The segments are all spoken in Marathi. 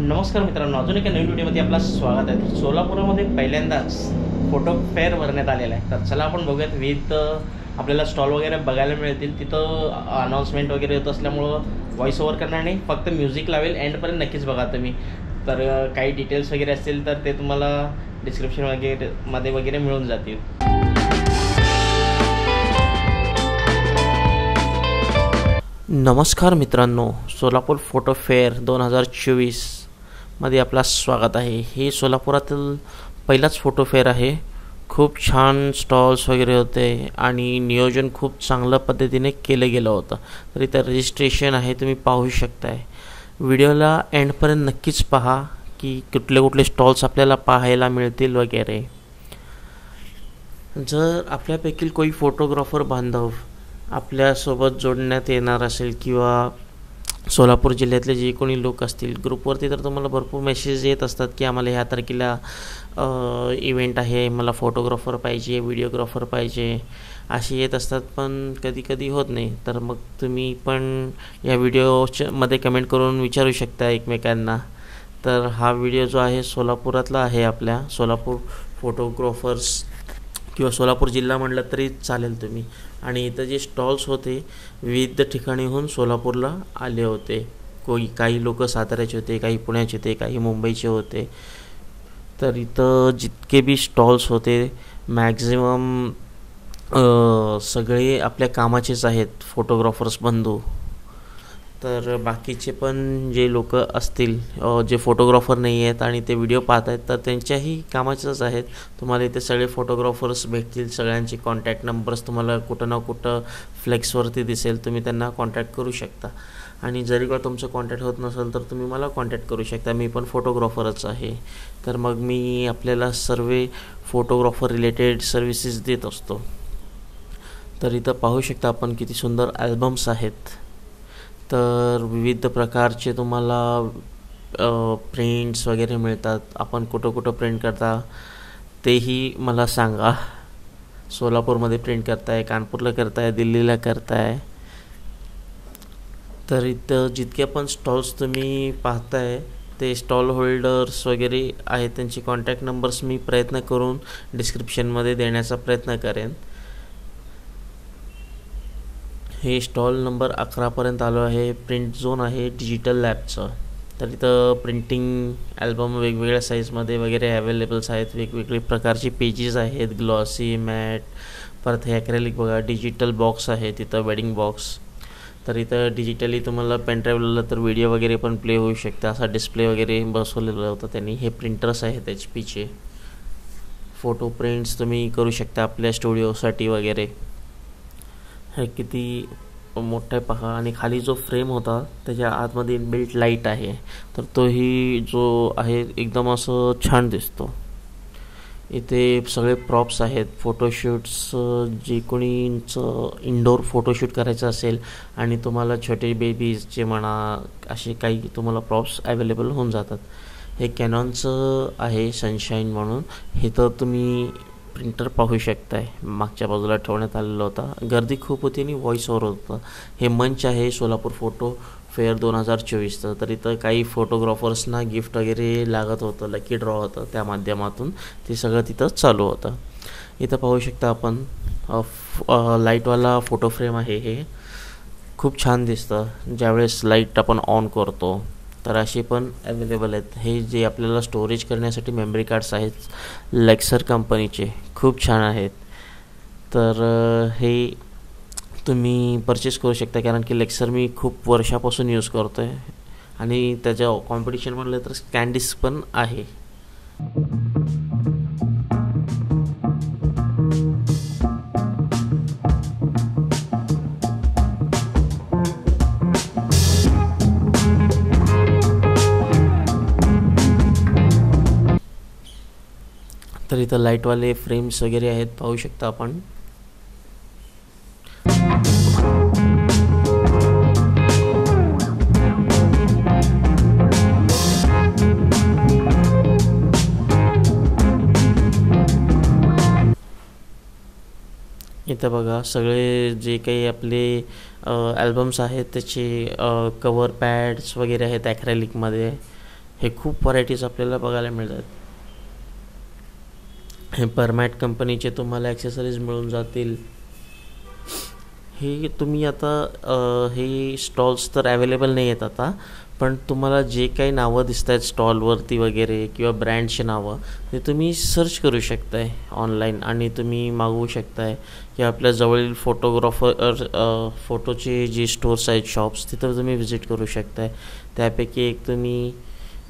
नमस्कार मित्रांनो, अजून एका नवीन व्हिडिओमध्ये आपलं स्वागत आहे. तर सोलापूरमध्ये पहिल्यांदाच फोटो फेअर भरण्यात आलेला आहे. तर चला आपण बघूयात. विविध आपल्याला स्टॉल वगैरे बघायला मिळतील. तिथं अनाऊन्समेंट वगैरे होत असल्यामुळं व्हॉइस ओव्हर करणार नाही, फक्त म्युझिक लावेल. एंडपर्यंत नक्कीच बघा तुम्ही. तर काही डिटेल्स वगैरे असतील तर ते तुम्हाला डिस्क्रिप्शन वगैरे मिळून जातील. नमस्कार मित्रांनो, सोलापूर फोटो फेअर 2024 मध्ये आपला स्वागत आहे. हे सोलापुरातील पहिलाच फोटो फेअर आहे. खूप छान स्टॉल्स वगैरे होते आणि नियोजन खूप चांगल्या पद्धतीने केलं गेलं होतं. तर इथं रजिस्ट्रेशन आहे, तुम्ही पाहू शकताय. व्हिडिओला एंडपर्यंत नक्कीच पहा की कुठले कुठले स्टॉल्स आपल्याला पाहायला मिळतील वगैरे. जर आपल्यापैकी कोणी फोटोग्राफर बांधव आपल्यासोबत जोडण्यात येणार असेल किंवा सोलापूर जिल्ह्यातले जे कोणी लोक असतील ग्रुपवरती, तर तुम्हाला भरपूर मेसेज येत असतात की आम्हाला ह्या तारखेला इव्हेंट आहे, मला फोटोग्राफर पाहिजे, व्हिडिओग्राफर पाहिजे, असे येत असतात. पण कधी कधी होत नाही. तर मग तुम्ही पण या व्हिडिओमध्ये कमेंट करून विचारू शकता एकमेकांना. तर हा व्हिडिओ जो आहे सोलापुरातला आहे, आपल्या सोलापूर फोटोग्राफर्स किंवा सोलापूर जिल्हा म्हटलं तरी चालेल तुम्ही. आणि इथं जे स्टॉल्स होते विविध ठिकाणीहून सोलापूरला आले होते. काही लोक साताऱ्याचे होते, काही पुण्याचे होते, काही मुंबईचे होते. तर इथं जितके बी स्टॉल्स होते मॅक्झिमम सगळे आपल्या कामाचेच आहेत, फोटोग्राफर्स बंधू. तर बाकीचे पण जे लोक असतील जे फोटोग्राफर नाही आहेत आणि ते व्हिडिओ पाहत आहेत, तर त्यांच्याही कामाचेच आहेत. तुम्हाला इथे सगळे फोटोग्राफर्स भेटतील. सगळ्यांचे कॉन्टॅक्ट नंबर्स तुम्हाला कुठं ना कुठं फ्लेक्सवरती दिसेल. तुम्ही त्यांना कॉन्टॅक्ट करू शकता. आणि जरी का तुमचं कॉन्टॅक्ट होत नसेल तर तुम्ही मला कॉन्टॅक्ट करू शकता. मी पण फोटोग्राफरच आहे. तर मग मी आपल्याला सर्व फोटोग्राफर रिलेटेड सर्व्हिसेस देत असतो. तर इथं पाहू शकता आपण किती सुंदर ॲल्बम्स आहेत. तर विविध प्रकारचे तुम्हाला प्रिंट्स वगैरे मिळतात. आपण कुठं कुठं प्रिंट करता तेही मला सांगा. सोलापूरमध्ये प्रिंट करताय, कानपूरला करताय, दिल्लीला करताय. तर इथं जितके पण स्टॉल्स तुम्ही पाहताय ते स्टॉल होल्डर्स वगैरे आहेत, त्यांचे कॉन्टॅक्ट नंबर्स मी प्रयत्न करून डिस्क्रिप्शनमध्ये देण्याचा प्रयत्न करेन. हे स्टॉल नंबर 11पर्यंत आलो आहे. प्रिंट झोन आहे डिजिटल लॅबचं. तर इथं प्रिंटिंग ॲल्बम वेगवेगळ्या साईजमध्ये वगैरे अवेलेबल्स आहेत. वेगवेगळे प्रकारचे पेजेस आहेत, ग्लॉसी, मॅट, परत हे ॲक्रेलिक बघा, डिजिटल बॉक्स आहे तिथं, वेडिंग बॉक्स. तर इथं डिजिटली तुम्हाला पेनड्राईव्हला तर व्हिडिओ वगैरे पण प्ले होऊ शकते, असा डिस्प्ले वगैरे बसवलेला होता त्यांनी. हे प्रिंटर्स आहेत HP फोटो प्रिंट्स तुम्ही करू शकता आपल्या स्टुडिओसाठी वगैरे. हे किती मोठा आहे पहा. आणि खाली जो फ्रेम होता त्याच्या आतमध्ये इनबिल्ट लाईट आहे, तर तोही जो आहे एकदम असं छान दिसतो. इथे सगळे प्रॉप्स आहेत. फोटोशूट्स, जे कोणीचं इनडोअर फोटोशूट करायचं असेल आणि तुम्हाला छोटे बेबीजचे म्हणा असे काही तुम्हाला प्रॉप्स अवेलेबल होऊन जातात. हे कॅनॉनचं आहे सनशाईन म्हणून. हे तर तुम्ही प्रिंटर पाहू शकताय, मागच्या बाजूला ठेवण्यात आलेला होता. गर्दी खूप होती आणि व्हॉइस ओव्हर होतं. हे मंच आहे सोलापूर फोटो फेअर 2024चं. तर इथं काही फोटोग्राफर्सना गिफ्ट वगैरे लागत होतं, लकी ड्रॉ होतं, त्या माध्यमातून ते सगळं तिथं चालू होतं. इथं पाहू शकता आपण लाईटवाला फोटो फ्रेम आहे. हे खूप छान दिसतं ज्यावेळेस लाईट आपण ऑन करतो. तर असे पण अवेलेबल आहेत. हे जे आपल्याला स्टोरेज करण्यासाठी मेमरी कार्ड्स आहेत, लेक्सर कंपनीचे, खूप छान आहेत. तर हे तुम्ही परचेस करू शकता, कारण की लेक्सर मी खूप वर्षापासून यूज करतो आहे. आणि त्याच्या कॉम्पिटिशन म्हटलं तर स्कॅनडिस्क पण आहे. तर इथं लाईटवाले फ्रेम्स वगैरे आहेत, पाहू शकता आपण. इथं बघा सगळे जे काही आपले ॲल्बम्स आहेत त्याचे कवर पॅड्स वगैरे आहेत ॲक्रेलिकमध्ये. हे खूप व्हरायटीज आपल्याला बघायला मिळतात. हे परमॅट कंपनीचे तुम्हाला ॲक्सेसरीज मिळून जातील. हे तुम्ही आता हे स्टॉल्स तर अवेलेबल नाही आहेत आता, पण तुम्हाला जे काही नावं दिसत आहेत स्टॉलवरती वगैरे किंवा ब्रँडची नावं, ते तुम्ही सर्च करू शकताय ऑनलाईन आणि तुम्ही मागवू शकताय. किंवा आपल्या जवळील फोटोचे जे स्टोर्स आहेत, शॉप्स, तिथं तुम्ही व्हिजिट करू शकताय. त्यापैकी एक तुम्ही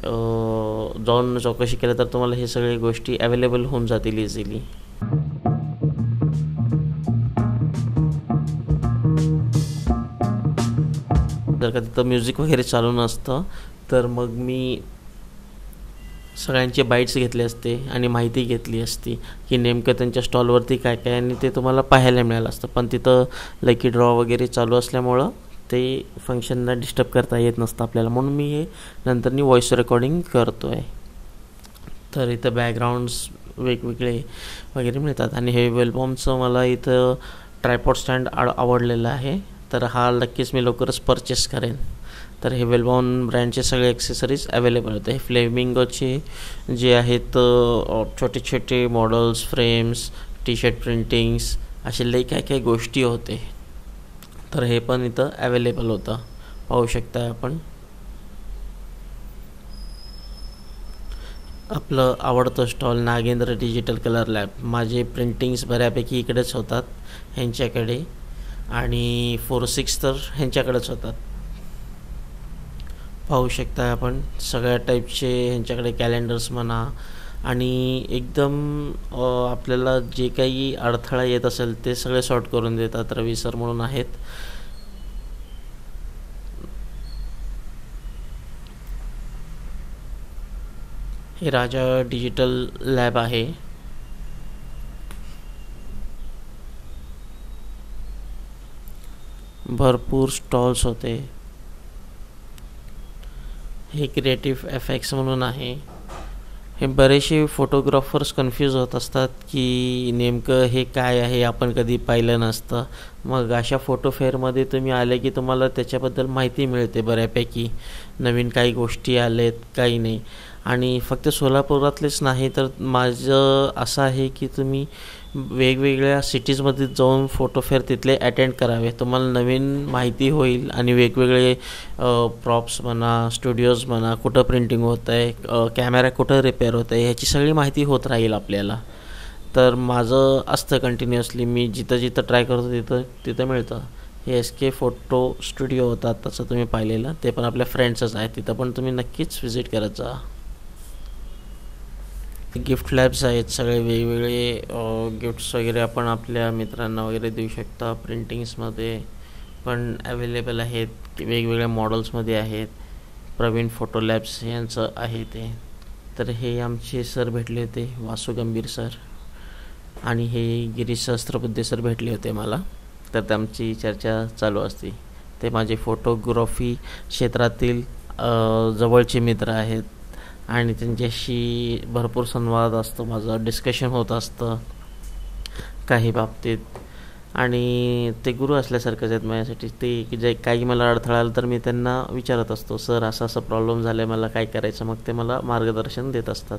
जाऊन चौकशी केलं तर तुम्हाला हे सगळ्या गोष्टी अवेलेबल होऊन जातील इझिली. जर का तिथं म्युझिक वगैरे चालू नसतं तर मग मी सगळ्यांचे बाईट्स घेतले असते आणि माहिती घेतली असती की नेमकं त्यांच्या स्टॉलवरती काय काय, आणि ते तुम्हाला पाहायला मिळालं असतं. पण तिथं लकी ड्रॉ वगैरे चालू असल्यामुळं ते फंक्शनला डिस्टर्ब करता येत नसतं आपल्याला, म्हणून मी हे नंतरनी व्हॉईस रेकॉर्डिंग करतो आहे. तर इथं बॅकग्राऊंड्स वेगवेगळे वगैरे मिळतात. आणि हे वेलबॉमचं मला इथं ट्रायपॉड स्टँड आवडलेलं आहे, तर हा नक्कीच मी लवकरच परचेस करेन. तर हे वेलबॉर्न ब्रँडचे सगळे ॲक्सेसरीज अवेलेबल होते. हे फ्लेमिंगोचे जे आहेत छोटे छोटे models, frames, T shirt printings, असे लई काय काय गोष्टी होते. तर हे पण इथं अवेलेबल होतं, पाहू शकता आपण. आपलं आवडतं stall Nagendra digital colour lab. माझे प्रिंटिंग्स बऱ्यापैकी इकडेच होतात ह्यांच्याकडे, आणि 4-6 तर ह्यांच्याकडेच होतात. पाहू शकता आपण सगळ्या टाईपचे ह्यांच्याकडे कॅलेंडर्स म्हणा, आणि एकदम आपल्याला जे काही अडथळा येत असेल ते सगळे सॉर्ट करून देतात. रवी सर म्हणून आहेत. हे राजा डिजिटल लॅब आहे. भरपूर स्टॉल्स होते. हे क्रिएटिव्ह एफेक्ट्स म्हणून आहे. हे बरेचसे फोटोग्राफर्स कन्फ्यूज होत असतात की नेमकं हे काय आहे, आपण कधी पाहिलं नसतं. मग अशा फोटो फेअरमध्ये तुम्ही आले की तुम्हाला त्याच्याबद्दल माहिती मिळते बऱ्यापैकी. नवीन काही गोष्टी आलेत, काही नाही. आणि फक्त सोलापुरातलेच नाही, तर माझं असं आहे की तुम्ही वेगवेगळ्या सिटीजमध्ये जाऊन फोटो फेअर तिथले अटेंड करावे. तुम्हाला नवीन माहिती होईल आणि वेगवेगळे प्रॉप्स म्हणा, स्टुडिओज म्हणा, कुठं प्रिंटिंग होतं आहे, कॅमेरा कुठं रिपेअर होतं आहे, ह्याची सगळी माहिती होत राहील आपल्याला. तर माझं असतं कंटिन्युअसली, मी जिथं जिथं ट्राय करतो तिथं तिथं मिळतं. हे SK फोटो स्टुडिओ होता तसं तुम्ही पाहिलेलं, ते पण आपल्या फ्रेंड्सच आहे. तिथं पण तुम्ही नक्कीच व्हिजिट करत जा. गिफ्ट लॅब्स आहेत, सगळे वेगवेगळे गिफ्ट्स वगैरे आपण आपल्या मित्रांना वगैरे देऊ शकता. प्रिंटिंग्समध्ये पण अवेलेबल आहेत, वेगवेगळ्या मॉडल्समध्ये आहेत. प्रवीण फोटो लॅब्स यांचं आहे ते. तर हे आमचे सर भेटले होते, वासू गंभीर सर, आणि हे गिरीश सहस्त्रबुद्धे सर भेटले होते मला. तर आमची चर्चा चालू असते. ते माझे फोटोग्राफी क्षेत्रातील जवळचे मित्र आहेत आणि त्यांच्याशी भरपूर संवाद असतो माझा, डिस्कशन होत असतं काही बाबतीत. आणि ते गुरु असल्यासारखंच आहेत माझ्यासाठी. ते की जे काही मला अडथळा आला तर मी त्यांना विचारत असतो, सर असा असा प्रॉब्लेम झाला आहे, मला काय करायचं. मग ते मला मार्गदर्शन देत असतात.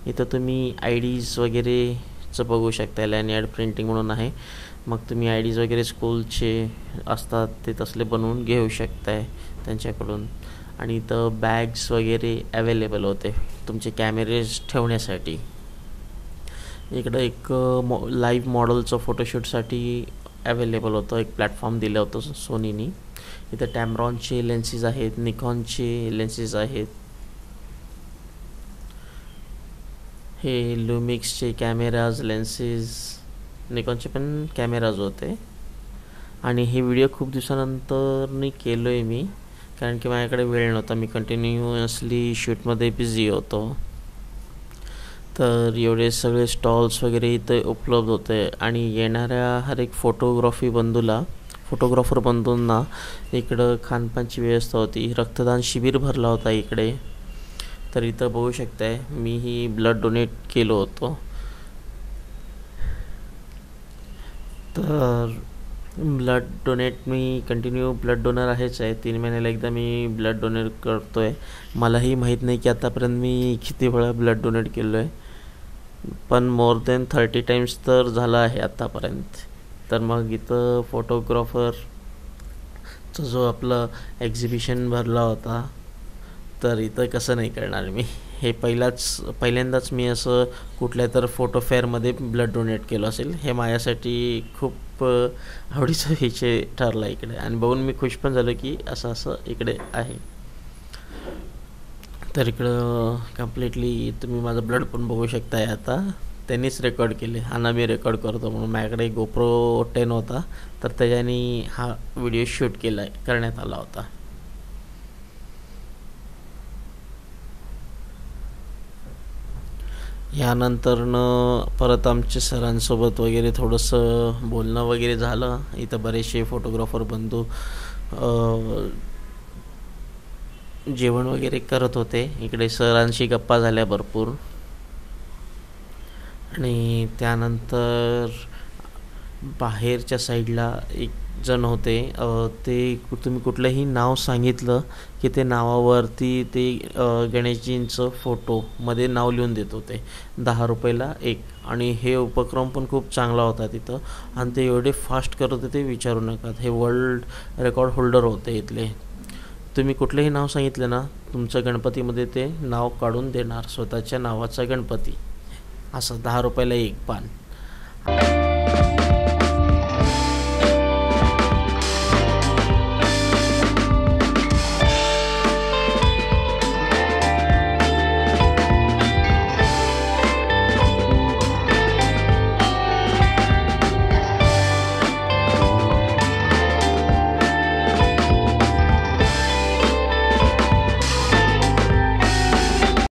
इथं तुम्ही IDs वगैरेचं बघू शकता. लॅनियार्ड प्रिंटिंग म्हणून आहे. मग तुम्ही IDs वगैरे स्कूलचे असतात ते तसले बनवून घेऊ शकताय त्यांच्याकडून. आणि इथं बॅग्स वगैरे अवेलेबल होते तुमचे कॅमेरेज ठेवण्यासाठी. इकडं एक लाईव्ह मॉडेलचं फोटोशूटसाठी अवेलेबल होतं, एक प्लॅटफॉर्म दिलं होतं सोनीनी. इथं टॅमरॉनचे लेन्सेस आहेत, निकॉनचे लेन्सेस आहेत. हे लुमिक्सचे कॅमेराज, लेन्सेस, निकॉनचे पण कॅमेराज होते. आणि हे व्हिडिओ खूप दिवसानंतर केलो आहे मी, कारण की माझ्याकडे वेळ नव्हता. मी कंटिन्युअसली शूटमध्ये बिझी होतो. तर एवढे सगळे स्टॉल्स वगैरे इथे उपलब्ध होते. आणि येणाऱ्या हर एक फोटोग्राफर बंधूंना इकडं खानपानची व्यवस्था होती. रक्तदान शिबिर भरला होता इकडे. तर इथं बघू शकताय मीही ब्लड डोनेट केलं होतं. तर ब्लड डोनेट मी कंटिन्यू ब्लड डोनर आहे. 3 महिन्याला एकदा मी ब्लड डोनेट करतो आहे. मलाही माहीत नाही की आतापर्यंत मी किती वेळा ब्लड डोनेट केलं आहे, पण मोर दॅन 30 टाइम्स तर झालं आहे आत्तापर्यंत. तर मग इथं फोटोग्राफरचा जो आपलं एक्झिबिशन भरला होता, तर इथं कसं नाही करणार मी. हे पहिल्यांदाच मी असं कुठल्या तर फोटो फेअरमध्ये ब्लड डोनेट केलं असेल. हे माझ्यासाठी खूप आवडीचा विषय ठरला इकडे, आणि बघून मी खुश पण झालो की असं असं इकडे आहे. तर इकडं कम्प्लिटली तुम्ही माझं ब्लड पण बघू शकताय. आता त्यांनीच रेकॉर्ड केले, आणि मी रेकॉर्ड करतो म्हणून माझ्याकडे GoPro 10 होता, तर त्याच्याने हा व्हिडिओ शूट करण्यात आला होता. यानंतरनं परत आमच्या सरांसोबत वगैरे थोडंसं बोलणं वगैरे झालं. इथं बरेचसे फोटोग्राफर बंधू जेवण वगैरे करत होते. इकडे सरांशी गप्पा झाल्या भरपूर. आणि त्यानंतर बाहेरच्या साईडला एक जण होते. ते तुम्ही कुठलंही नाव सांगितलं की ते नावावरती ते गणेशजींचं फोटोमध्ये नाव लिहून देत होते. 10 रुपयाला एक. आणि हे उपक्रम पण खूप चांगला होता तिथं, आणि ते एवढे फास्ट करत होते विचारू नका. हे वर्ल्ड रेकॉर्ड होल्डर होते इथले. तुम्ही कुठलंही नाव सांगितलं ना, तुमच्या गणपतीमध्ये ते नाव काढून देणार, स्वतःच्या नावाचा गणपती. असं 10 रुपयाला एक पान.